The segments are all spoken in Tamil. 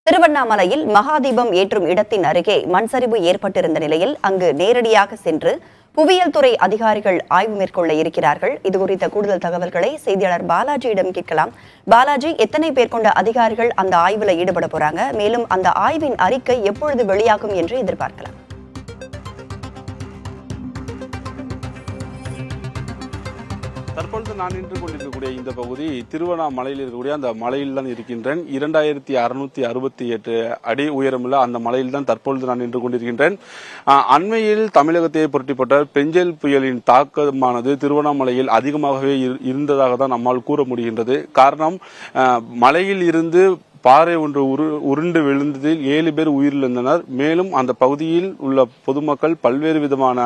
திருவண்ணாமலையில் மகாதீபம் ஏற்றும் இடத்தின் அருகே மண்சரிவு ஏற்பட்டிருந்த நிலையில் அங்கு நேரடியாக சென்று புவியியல் துறை அதிகாரிகள் ஆய்வு மேற்கொள்ள இருக்கிறார்கள். இதுகுறித்த கூடுதல் தகவல்களை செய்தியாளர் பாலாஜியிடம் கேட்கலாம். பாலாஜி, எத்தனை பேர் கொண்ட அதிகாரிகள் அந்த ஆய்வுல ஈடுபட போறாங்க? மேலும் அந்த ஆய்வின் அறிக்கை எப்பொழுது வெளியாகும் என்று எதிர்பார்க்கலாம்? தற்பொழுது நான் நின்று கொண்டிருக்கக்கூடிய இந்த பகுதி திருவண்ணாமலையில் இருக்கக்கூடிய அந்த மலையில் தான் இருக்கின்றேன். 2668 அடி உயரமுள்ள அந்த மலையில் தான் தற்பொழுது நான் நின்று கொண்டிருக்கின்றேன். அண்மையில் தமிழகத்தை புரட்டிப்பட்ட பெஞ்சல் புயலின் தாக்கமானது திருவண்ணாமலையில் அதிகமாகவே இருந்ததாக தான் நம்மால் கூற முடிகின்றது. காரணம், மலையில் இருந்து பாறை ஒன்று உருண்டு விழுந்ததில் 7 பேர் உயிரிழந்தனர். மேலும் அந்த பகுதியில் உள்ள பொதுமக்கள் பல்வேறு விதமான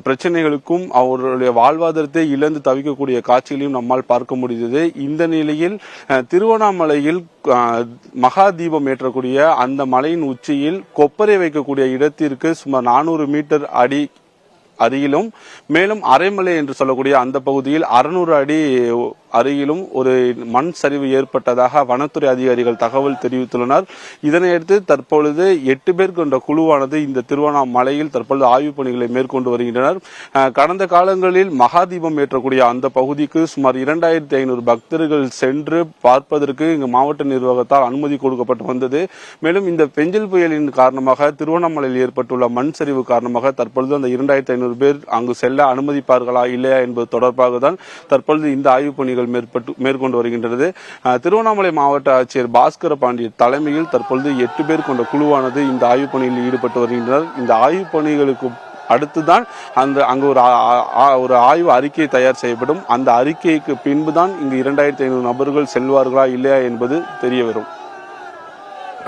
பிரச்சனைகளுக்கும் அவர்களுடைய வாழ்வாதாரத்தை இழந்து தவிக்கக்கூடிய காட்சிகளையும் நம்மால் பார்க்க முடிந்தது. இந்த நிலையில் திருவண்ணாமலையில் மகாதீபம் ஏற்றக்கூடிய அந்த மலையின் உச்சியில் கொப்பரை வைக்கக்கூடிய இடத்திற்கு சுமார் 400 மீட்டர் அடி அருகிலும், மேலும் அரைமலை என்று சொல்லக்கூடிய அந்த பகுதியில் 600 அடி அருகிலும் ஒரு மண் சரிவு ஏற்பட்டதாக வனத்துறை அதிகாரிகள் தகவல் தெரிவித்துள்ளனர். இதனையடுத்து தற்பொழுது 8 பேர் கொண்ட குழுவானது இந்த திருவண்ணாமலையில் தற்பொழுது ஆய்வுப் பணிகளை மேற்கொண்டு வருகின்றனர். கடந்த காலங்களில் மகாதீபம் ஏற்றக்கூடிய அந்த பகுதிக்கு சுமார் 2500 பக்தர்கள் சென்று பார்ப்பதற்கு இங்கு மாவட்ட நிர்வாகத்தால் அனுமதி கொடுக்கப்பட்டு வந்தது. மேலும் இந்த பெஞ்சல் புயலின் காரணமாக திருவண்ணாமலையில் ஏற்பட்டுள்ள மண் சரிவு காரணமாக தற்பொழுது அந்த 2500 பேர் அங்கு செல்ல அனுமதிப்பார்களா இல்லையா என்பது தொடர்பாக தான் தற்பொழுது இந்த ஆய்வுப் பணிகள் மேற்கொண்டு வருகின்றது. திருவண்ணாமலை மாவட்ட ஆட்சியர் பாஸ்கர பாண்டிய தலைமையில் தற்பொழுது 8 பேர் கொண்ட குழுவானது இந்த ஆய்வுப் பணியில் ஈடுபட்டு வருகின்றனர். இந்த ஆய்வுப் பணிகளுக்கு அடுத்துதான் அங்கு ஒரு ஆய்வு அறிக்கை தயார் செய்யப்படும். அந்த அறிக்கைக்கு பின்புதான் இங்கு 2500 நபர்கள் செல்வார்களா இல்லையா என்பது தெரிய வரும்.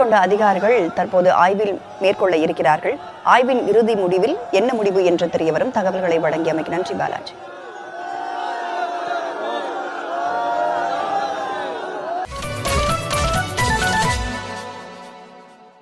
கொண்ட அதிகாரிகள் தற்போது ஆய்வில் மேற்கொள்ள இருக்கிறார்கள். ஆய்வின் இறுதி முடிவில் என்ன முடிவு என்று தெரிய வரும். தகவல்களை வழங்கியமைக்கு நன்றி பாலாஜி.